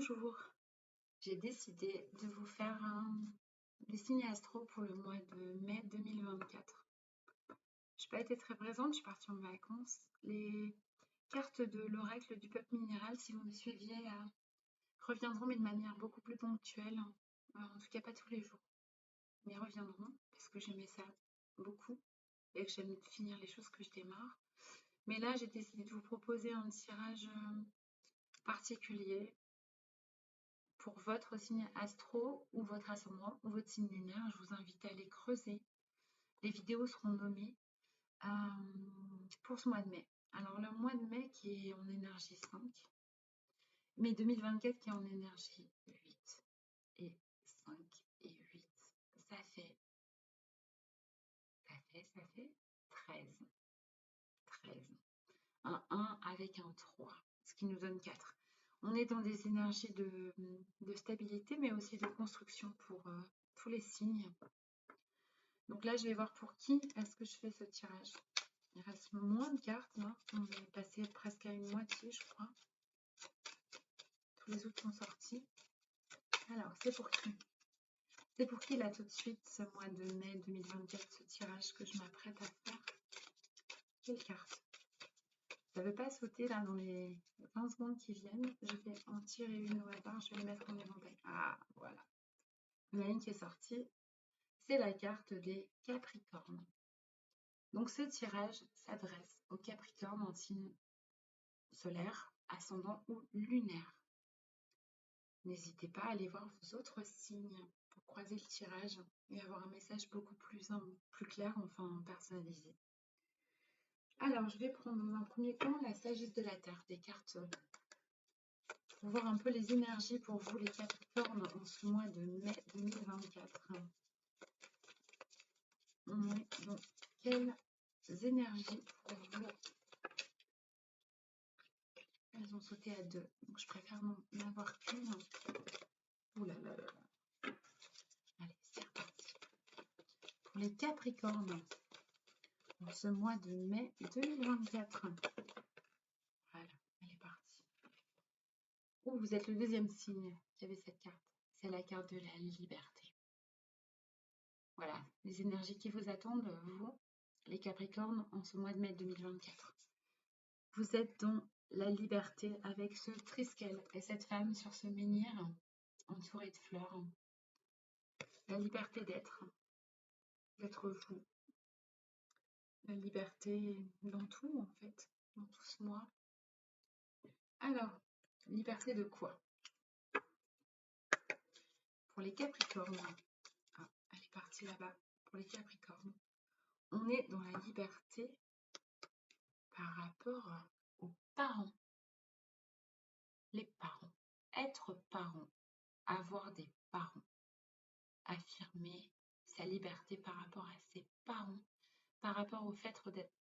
Bonjour, j'ai décidé de vous faire les signes astro pour le mois de mai 2024. Je n'ai pas été très présente, je suis partie en vacances. Les cartes de l'oracle du peuple minéral, si vous me suiviez, reviendront, mais de manière beaucoup plus ponctuelle. En tout cas, pas tous les jours, mais reviendront parce que j'aimais ça beaucoup et que j'aime finir les choses que je démarre. Mais là, j'ai décidé de vous proposer un tirage particulier pour votre signe astro ou votre ascendant ou votre signe lunaire. Je vous invite à aller creuser. Les vidéos seront nommées pour ce mois de mai. Alors le mois de mai qui est en énergie 5, mai 2024 qui est en énergie 8 et 5 et 8, ça fait 13. 13. Un 1 avec un 3, ce qui nous donne 4. On est dans des énergies de stabilité, mais aussi de construction pour tous les signes. Donc là, je vais voir pour qui est-ce que je fais ce tirage. Il reste moins de cartes, là. On est passé presque à une moitié, je crois. Tous les autres sont sortis. Alors, c'est pour qui? C'est pour qui, là, tout de suite, ce mois de mai 2024, ce tirage que je m'apprête à faire? Quelle carte? Ça ne veut pas sauter, là, dans les 20 secondes qui viennent. Je vais en tirer une au hasard. Je vais les mettre en éventail. Ah, voilà. Il y en a une qui est sortie. C'est la carte des Capricornes. Donc, ce tirage s'adresse aux Capricornes en signe solaire, ascendant ou lunaire. N'hésitez pas à aller voir vos autres signes pour croiser le tirage et avoir un message beaucoup plus clair, enfin personnalisé. Alors, je vais prendre dans un premier temps la sagesse de la Terre, des cartes pour voir un peu les énergies pour vous, les Capricornes, en ce mois de mai 2024. On est dans quelles énergies pour vous? Elles ont sauté à 2, donc je préfère n'en avoir qu'une. Ouh là là là là. Allez, c'est reparti. Pour les Capricornes, pour ce mois de mai 2024. Voilà, elle est partie. Ouh, vous êtes le deuxième signe qui avait cette carte. C'est la carte de la liberté. Voilà, les énergies qui vous attendent, vous, les Capricornes, en ce mois de mai 2024. Vous êtes dans la liberté avec ce triskel et cette femme sur ce menhir entouré de fleurs. La liberté d'être vous. La liberté dans tout, en fait, dans tout ce mois. Alors, liberté de quoi? Pour les Capricornes, ah, elle est partie là-bas. Pour les Capricornes, on est dans la liberté par rapport aux parents. Les parents. Être parent. Avoir des parents. Affirmer sa liberté par rapport à ses parents. Par rapport au fait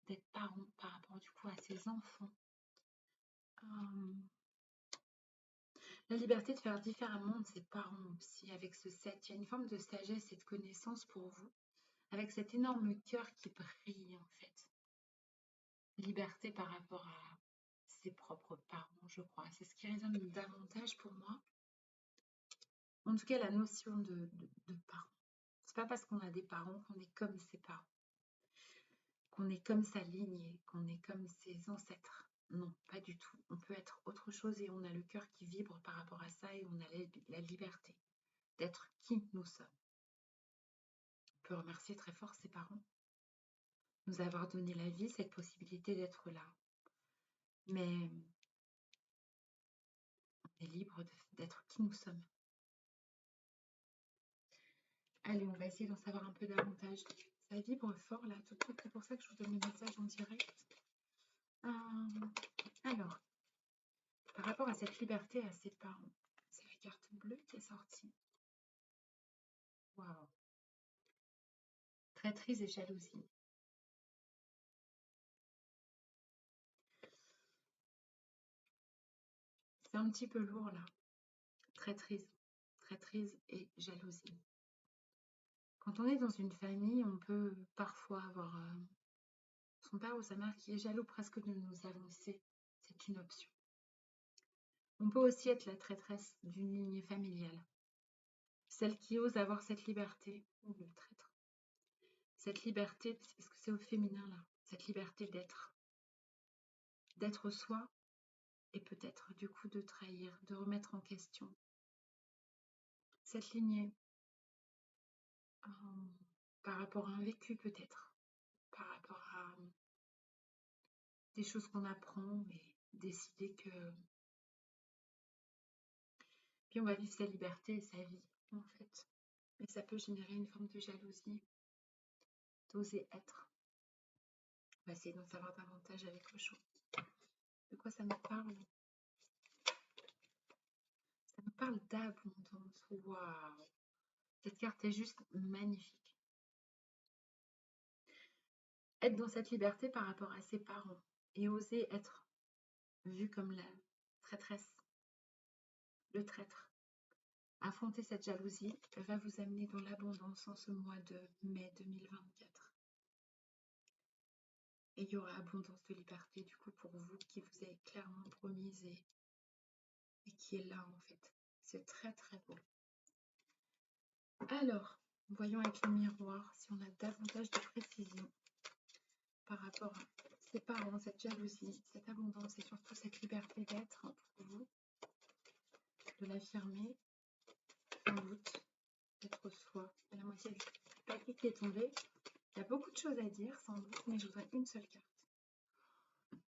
d'être parent. Par rapport du coup à ses enfants. La liberté de faire différemment de ses parents aussi. Avec ce 7, il y a une forme de sagesse et de connaissance pour vous. Avec cet énorme cœur qui brille en fait. Liberté par rapport à ses propres parents, je crois. C'est ce qui résonne davantage pour moi. En tout cas, la notion de parents. C'est pas parce qu'on a des parents qu'on est comme ses parents, qu'on est comme sa lignée, qu'on est comme ses ancêtres. Non, pas du tout. On peut être autre chose et on a le cœur qui vibre par rapport à ça et on a la liberté d'être qui nous sommes. On peut remercier très fort ses parents, nous avoir donné la vie, cette possibilité d'être là. Mais on est libre d'être qui nous sommes. Allez, on va essayer d'en savoir un peu davantage. Ça vibre fort là, tout de suite. C'est pour ça que je vous donne le message en direct. Alors, par rapport à cette liberté à ses parents, c'est la carte bleue qui est sortie. Waouh. Traîtrise et jalousie. C'est un petit peu lourd là. Traîtrise et jalousie. Quand on est dans une famille, on peut parfois avoir son père ou sa mère qui est jaloux presque de nous avancer. C'est une option. On peut aussi être la traîtresse d'une lignée familiale. Celle qui ose avoir cette liberté, ou le traître. Cette liberté, parce que c'est au féminin là, cette liberté d'être soi, et peut-être du coup de trahir, de remettre en question. Cette lignée, par rapport à un vécu peut-être, par rapport à des choses qu'on apprend, mais décider que... Puis on va vivre sa liberté et sa vie, en fait. Et ça peut générer une forme de jalousie, d'oser être. On va essayer d'en savoir davantage avec le show. De quoi ça nous parle? Ça nous parle d'abondance. Waouh! Cette carte est juste magnifique. Être dans cette liberté par rapport à ses parents et oser être vu comme la traîtresse, le traître. Affronter cette jalousie va vous amener dans l'abondance en ce mois de mai 2024. Et il y aura abondance de liberté du coup pour vous qui vous avez clairement promise et qui est là en fait. C'est très très beau. Alors, voyons avec le miroir si on a davantage de précision par rapport à ses parents, cette jalousie, cette abondance et surtout cette liberté d'être pour vous, de l'affirmer, sans doute, d'être soi. À la moitié du paquet qui est tombé, il y a beaucoup de choses à dire sans doute, mais je voudrais une seule carte.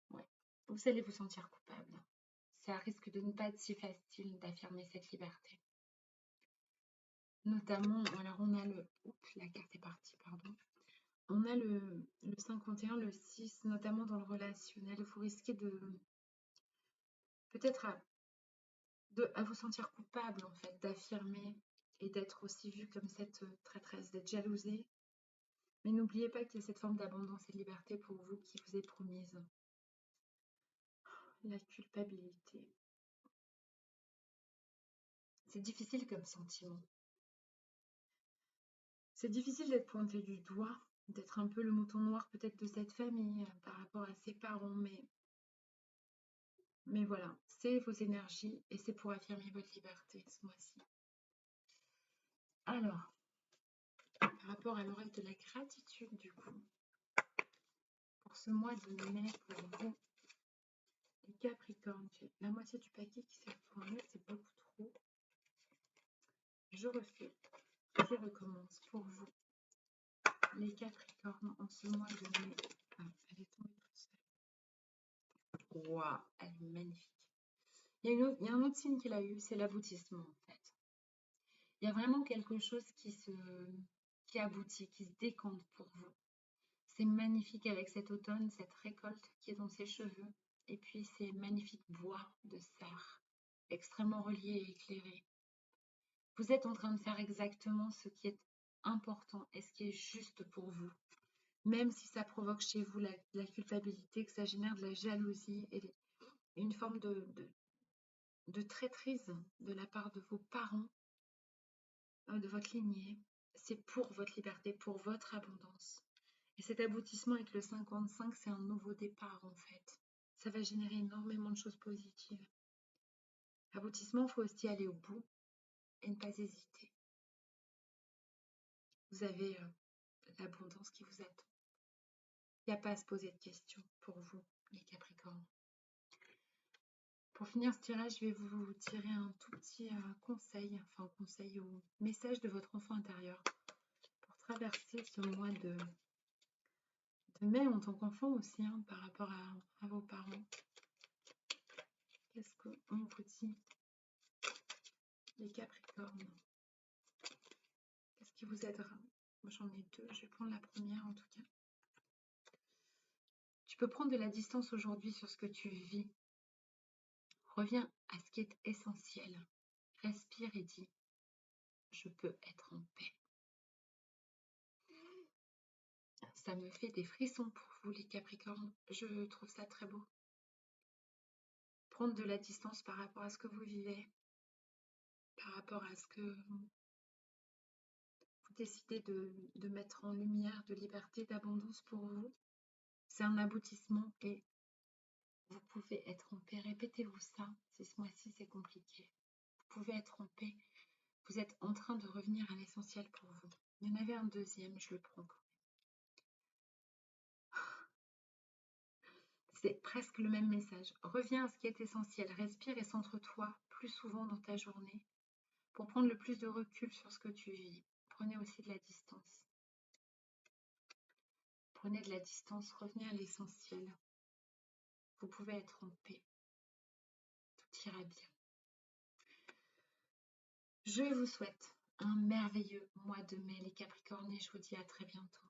Ouais. Vous allez vous sentir coupable. Ça risque de ne pas être si facile d'affirmer cette liberté. Notamment, alors on a le... Oups, la carte est partie, pardon. On a le 51, le 6, notamment dans le relationnel. Vous risquez de... peut-être à vous sentir coupable, en fait, d'affirmer et d'être aussi vue comme cette traîtresse, d'être jalousée. Mais n'oubliez pas qu'il y a cette forme d'abondance et de liberté pour vous qui vous est promise. La culpabilité. C'est difficile comme sentiment. C'est difficile d'être pointé du doigt, d'être un peu le mouton noir peut-être de cette famille par rapport à ses parents, mais voilà, c'est vos énergies et c'est pour affirmer votre liberté ce mois-ci. Alors, par rapport à l'oreille de la gratitude du coup, pour ce mois de mai pour vous, les Capricornes, j'ai la moitié du paquet qui s'est retourné, c'est beaucoup trop. Je refais, je recommence pour vous. Les Capricornes en ce mois de mai. Ah, elle est tombée toute seule. Waouh, elle est magnifique. Il y a un autre signe qu'il a eu, c'est l'aboutissement en fait. Il y a vraiment quelque chose qui aboutit, qui se décante pour vous. C'est magnifique avec cet automne, cette récolte qui est dans ses cheveux. Et puis ces magnifiques bois de serre, extrêmement reliés et éclairés. Vous êtes en train de faire exactement ce qui est important et ce qui est juste pour vous. Même si ça provoque chez vous la culpabilité, que ça génère de la jalousie et une forme de traîtrise de la part de vos parents, de votre lignée, c'est pour votre liberté, pour votre abondance. Et cet aboutissement avec le 55, c'est un nouveau départ en fait. Ça va générer énormément de choses positives. Aboutissement, il faut aussi aller au bout et ne pas hésiter. Vous avez l'abondance qui vous attend. Il n'y a pas à se poser de questions pour vous, les Capricornes. Pour finir ce tirage, je vais vous tirer un tout petit conseil, enfin conseil ou message de votre enfant intérieur pour traverser ce mois de mai en tant qu'enfant aussi, hein, par rapport à vos parents. Qu'est-ce qu'on vous dit, les Capricornes? Qu'est-ce qui vous aidera? Moi j'en ai deux, je vais prendre la première en tout cas. Tu peux prendre de la distance aujourd'hui sur ce que tu vis. Reviens à ce qui est essentiel. Respire et dis, je peux être en paix. Ça me fait des frissons pour vous les Capricornes. Je trouve ça très beau. Prendre de la distance par rapport à ce que vous vivez, par rapport à ce que vous décidez de mettre en lumière, de liberté, d'abondance pour vous. C'est un aboutissement et vous pouvez être en paix. Répétez-vous ça, si ce mois-ci c'est train de revenir à l'essentiel pour vous. Il y en avait un deuxième, je le prends. C'est presque le même message. Reviens à ce qui est essentiel. Respire et centre-toi plus souvent dans ta journée pour prendre le plus de recul sur ce que tu vis. Prenez aussi de la distance. Prenez de la distance, revenez à l'essentiel. Vous pouvez être en paix. Tout ira bien. Je vous souhaite un merveilleux mois de mai, les Capricornes, et je vous dis à très bientôt.